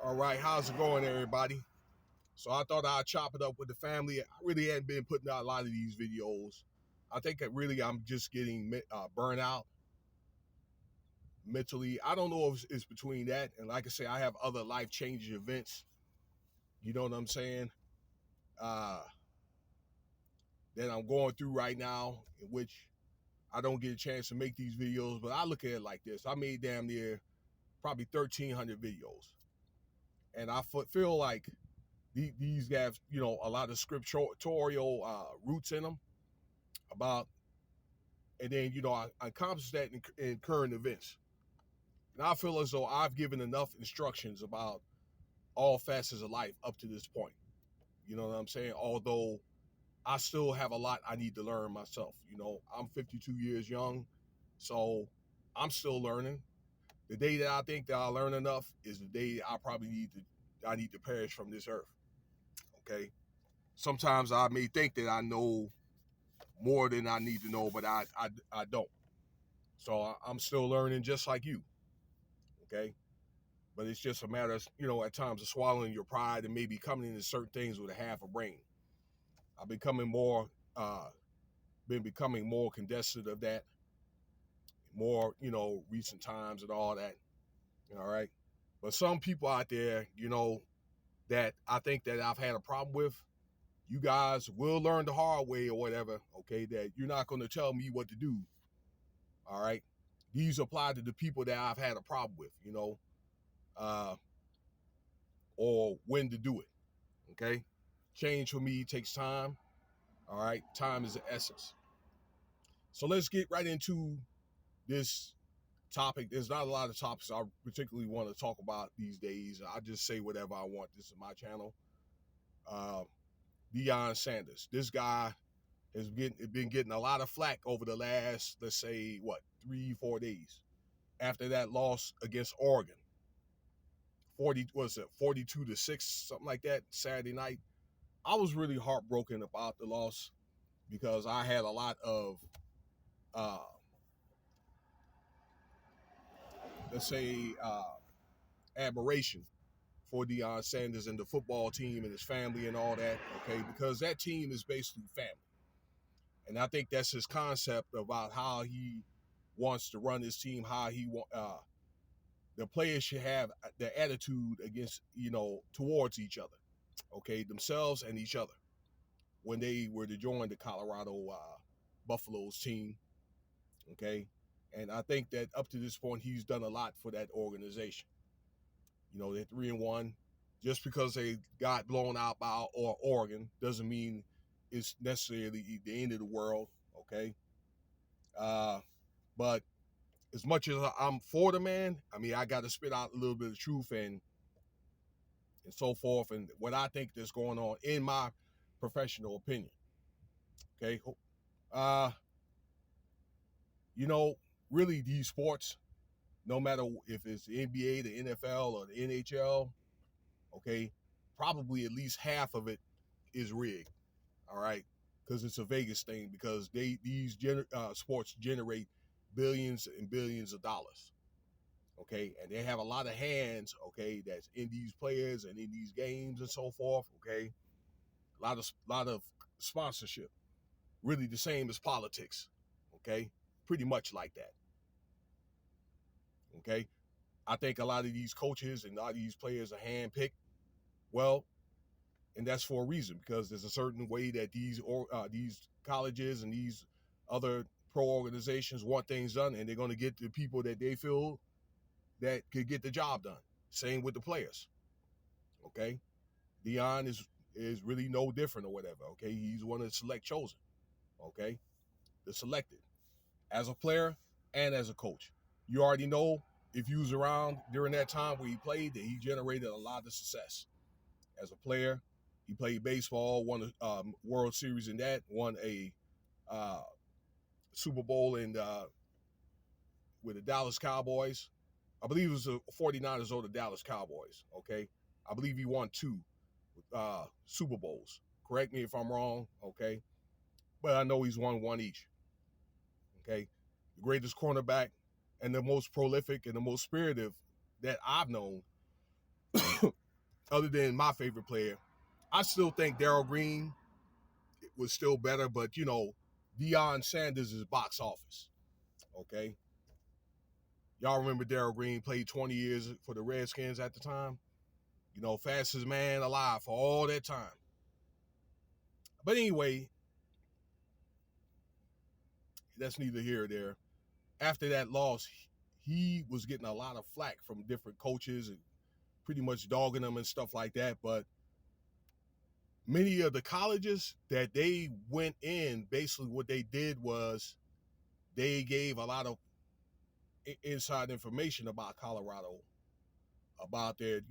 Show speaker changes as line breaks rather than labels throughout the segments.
All right, how's it going, everybody? So I thought I'd chop it up with the family. I really hadn't been putting out a lot of these videos. I think that really I'm just getting burnt out mentally. I don't know if it's between that and, like I say, I have other life-changing events. You know what I'm saying? Uh, that I'm going through right now, in which I don't get a chance to make these videos. But I look at it like this: I made damn near probably 1,300 videos, and I feel like these have, a lot of scriptorial roots in them about, and then, I accomplish that in current events. And I feel as though I've given enough instructions about all facets of life up to this point. You know what I'm saying? Although I still have a lot I need to learn myself. I'm 52 years young, so I'm still learning. The day that I think that I learn enough is the day I need to perish from this earth. Okay. Sometimes I may think that I know more than I need to know, but I don't. So I'm still learning just like you. Okay. But it's just a matter of, at times of swallowing your pride and maybe coming into certain things with a half a brain. I've been becoming more condensed of that, more, recent times and all that. All right. But some people out there, that I think that I've had a problem with, you guys will learn the hard way or whatever, okay, that you're not going to tell me what to do. All right. These apply to the people that I've had a problem with, uh, or when to do it. Okay. Change for me takes time. All right. Time is the essence. So let's get right into this topic. There's not a lot of topics I particularly want to talk about these days. I just say whatever I want. This is my channel. Uh, Deon Saunders. This guy has been getting a lot of flack over the last, let's say, 3-4 days after that loss against Oregon. 42-6, something like that, Saturday night. I was really heartbroken about the loss because I had a lot of, uh, let's say, admiration for Deon Saunders and the football team and his family and all that, okay? Because that team is basically family. And I think that's his concept about how he wants to run his team, how the players should have the attitude against, towards each other, okay, themselves and each other when they were to join the Colorado Buffaloes team, okay? And I think that up to this point, he's done a lot for that organization. They're 3-1. Just because they got blown out by Oregon doesn't mean it's necessarily the end of the world, okay? But as much as I'm for the man, I mean, I got to spit out a little bit of truth and so forth, and what I think that's going on in my professional opinion. Okay, uh, really these sports, no matter if it's the NBA, the NFL, or the NHL, okay, probably at least half of it is rigged. All right, because it's a Vegas thing. Because these sports generate billions and billions of dollars. Okay, and they have a lot of hands, okay, that's in these players and in these games and so forth, okay. A lot of sponsorship, really the same as politics, okay, pretty much like that, okay. I think a lot of these coaches and a lot of these players are handpicked, well, and that's for a reason, because there's a certain way that these colleges and these other pro organizations want things done, and they're going to get the people that they feel that could get the job done. Same with the players. Okay, Deon is really no different or whatever. Okay, he's one of the select chosen. Okay, the selected as a player and as a coach. You already know, if you was around during that time where he played, that he generated a lot of success as a player. He played baseball, won a World Series in that, won a uh, Super Bowl with the Dallas Cowboys. I believe it was the 49ers or the Dallas Cowboys, okay? I believe he won 2 Super Bowls. Correct me if I'm wrong, okay? But I know he's won 1 each, okay? The greatest cornerback and the most prolific and the most spirited that I've known other than my favorite player. I still think Darryl Green was still better, but Deon Saunders is box office. Okay, y'all remember Darryl Green played 20 years for the Redskins at the time. Fastest man alive for all that time. But anyway, that's neither here or there. After that loss, he was getting a lot of flack from different coaches and pretty much dogging them and stuff like that. But many of the colleges that they went in, basically what they did was they gave a lot of inside information about Colorado, about their,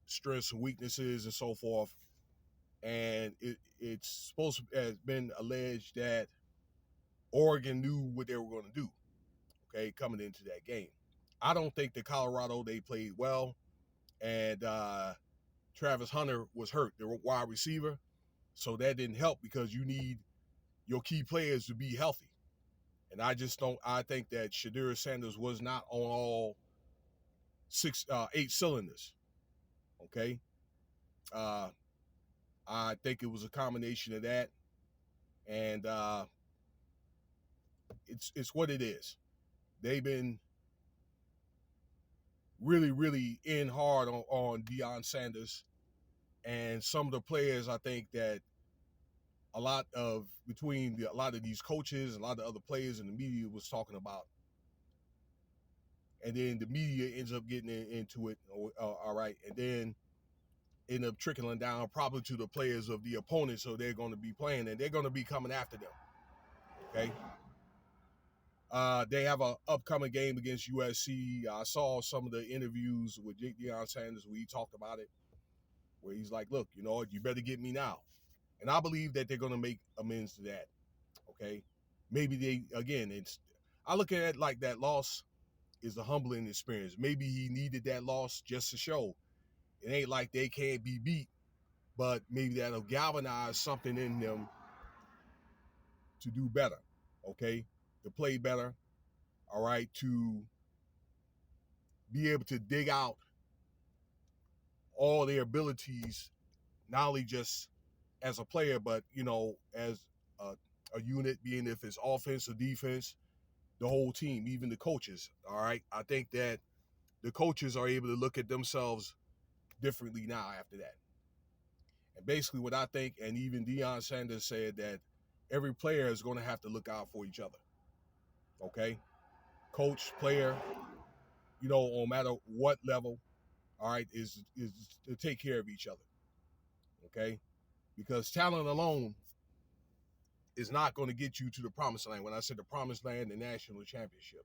strengths and weaknesses and so forth. And it's supposed to have been alleged that Oregon knew what they were going to do, okay, coming into that game. I don't think that Colorado, they played well. And Travis Hunter was hurt, the wide receiver. So that didn't help because you need your key players to be healthy. And I think that Shedeur Sanders was not on all 8 cylinders. Okay. I think it was a combination of that. And it's what it is. They've been really, really in hard on Deon Sanders. And some of the players, I think that a lot of these coaches, a lot of other players in the media was talking about. And then the media ends up getting into it, all right, and then end up trickling down probably to the players of the opponent, so they're going to be playing, and they're going to be coming after them, okay? They have an upcoming game against USC. I saw some of the interviews with Deon Sanders where he talked about it, where he's like, look, you better get me now. And I believe that they're going to make amends to that, okay? Maybe I look at it like that loss is a humbling experience. Maybe he needed that loss just to show it ain't like they can't be beat, but maybe that'll galvanize something in them to do better, okay? To play better, all right? To be able to dig out all their abilities, not only just as a player, but, as a unit, being if it's offense or defense, the whole team, even the coaches, all right? I think that the coaches are able to look at themselves differently now after that. And basically what I think, and even Deon Sanders said that every player is going to have to look out for each other, okay? Coach, player, no matter what level, all right, is to take care of each other, okay? Because talent alone is not going to get you to the promised land. When I said the promised land, the national championship,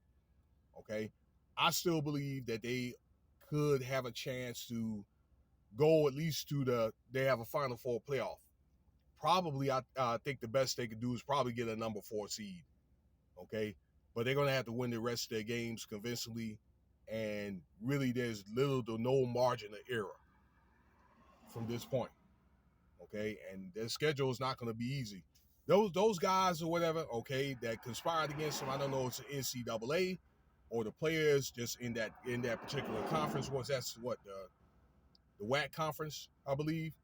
okay? I still believe that they could have a chance to go at least they have a Final Four playoff. Probably, I think the best they could do is probably get a number 4 seed, okay? But they're going to have to win the rest of their games convincingly, and really there's little to no margin of error from this point, okay? And their schedule is not going to be easy. Those guys or whatever, okay, that conspired against them, I don't know if it's the NCAA or the players just in that particular conference. That's what, the WAC conference, I believe.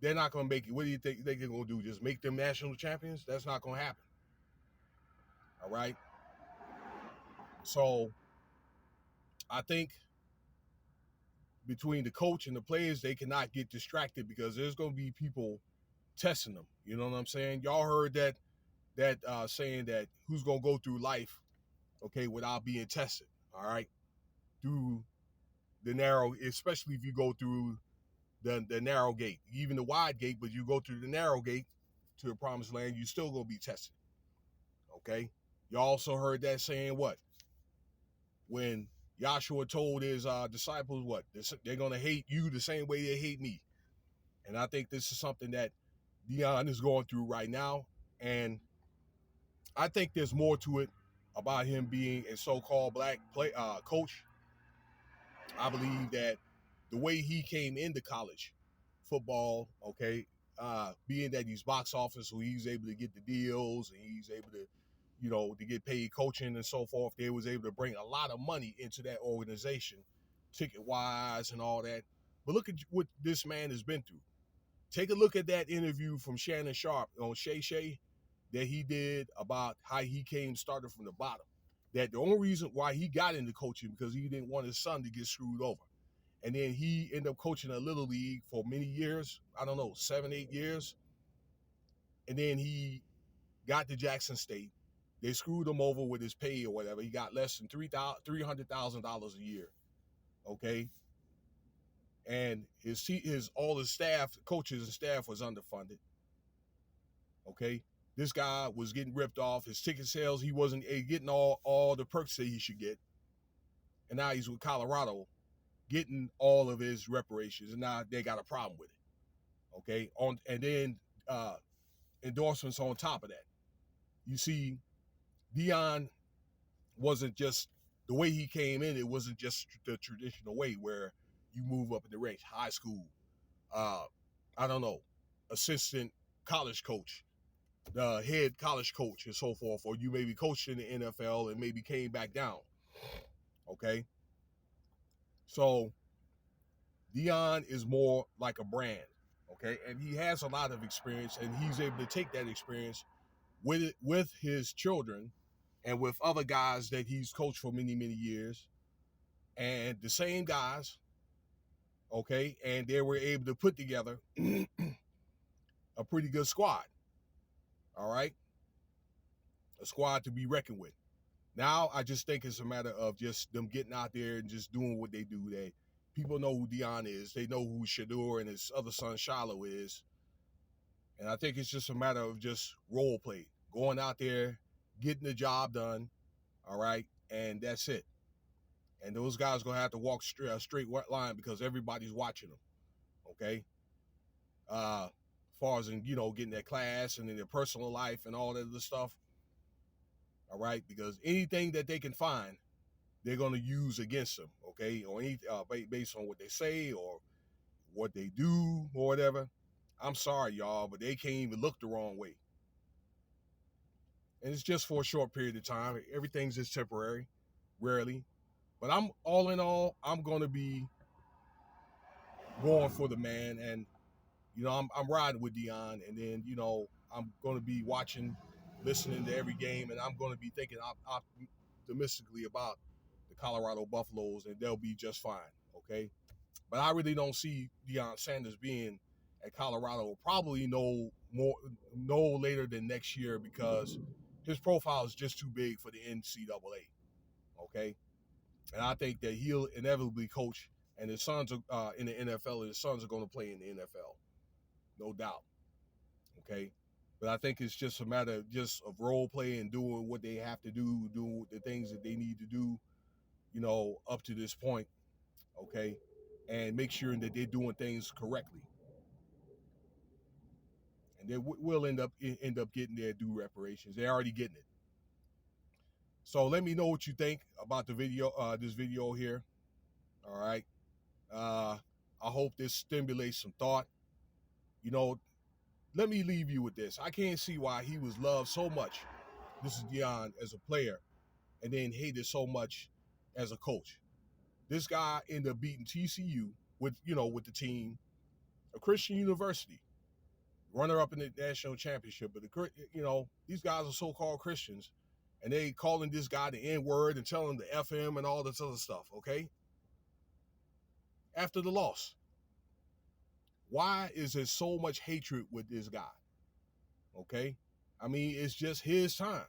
They're not going to make it. What do you think they're going to do? Just make them national champions? That's not going to happen. All right? So I think between the coach and the players, they cannot get distracted because there's going to be people testing them. You know what I'm saying? Y'all heard that saying that who's going to go through life, okay, without being tested, all right? Through the narrow, especially if you go through the narrow gate, even the wide gate, but you go through the narrow gate to the promised land, you still going to be tested, okay? You also heard that saying what? When Joshua told his disciples what? They're going to hate you the same way they hate me. And I think this is something that Deon is going through right now. And I think there's more to it about him being a so-called black coach. I believe that the way he came into college football, okay, being that he's box office, so he's able to get the deals and he's able to, to get paid coaching and so forth. They was able to bring a lot of money into that organization ticket wise and all that. But look at what this man has been through. Take a look at that interview from Shannon Sharp on Shay Shay that he did about how he started from the bottom. That the only reason why he got into coaching because he didn't want his son to get screwed over. And then he ended up coaching a little league for many years. I don't know, 7, 8 years. And then he got to Jackson State. They screwed him over with his pay or whatever. He got less than $300,000 a year. Okay. And all his staff, coaches and staff was underfunded. Okay. This guy was getting ripped off. His ticket sales, he wasn't getting all the perks that he should get. And now he's with Colorado getting all of his reparations. And now they got a problem with it. Okay. And then endorsements on top of that. You see, Deon wasn't just the way he came in. It wasn't just the traditional way where you move up in the ranks, high school, I don't know, assistant college coach, the head college coach and so forth, or you maybe coached in the NFL and maybe came back down. Okay. So Deon is more like a brand. Okay. And he has a lot of experience and he's able to take that experience with his children and with other guys that he's coached for many, many years. And the same guys, okay, and they were able to put together a pretty good squad. All right? A squad to be reckoned with. Now, I just think it's a matter of just them getting out there and just doing what they do. People know who Deon is. They know who Shador and his other son, Shiloh, is. And I think it's just a matter of just role play. Going out there, getting the job done, all right? And that's it. And those guys are going to have to walk a straight line because everybody's watching them, okay? As far as, getting their class and in their personal life and all that other stuff, all right? Because anything that they can find, they're going to use against them, okay? Or based on what they say or what they do or whatever. I'm sorry, y'all, but they can't even look the wrong way. And it's just for a short period of time. Everything's just temporary, rarely. But I'm all in all, I'm going to be going for the man. And, I'm riding with Deon. And then, I'm going to be watching, listening to every game. And I'm going to be thinking optimistically about the Colorado Buffaloes. And they'll be just fine, okay? But I really don't see Deon Saunders being at Colorado probably no later than next year because his profile is just too big for the NCAA, okay? And I think that he'll inevitably coach, and his sons are in the NFL, and his sons are going to play in the NFL, no doubt, okay? But I think it's just a matter of role play and doing what they have to do, doing the things that they need to do, up to this point, okay? And make sure that they're doing things correctly. And they will end up getting their due reparations. They're already getting it. So let me know what you think about the video, this video here. All right. I hope this stimulates some thought. Let me leave you with this. I can't see why he was loved so much. This is Deon as a player, and then hated so much as a coach. This guy ended up beating TCU with the team, a Christian university, runner-up in the national championship. But these guys are so-called Christians, and they calling this guy the N-word and telling him to F him and all this other stuff, okay? After the loss. Why is there so much hatred with this guy? Okay? I mean, it's just his time.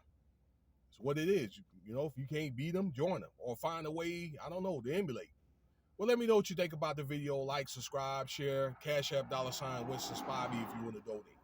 It's what it is. If you can't beat him, join him. Or find a way, I don't know, to emulate. Well, let me know what you think about the video. Like, subscribe, share, Cash App, $Winston Spivey if you want to donate.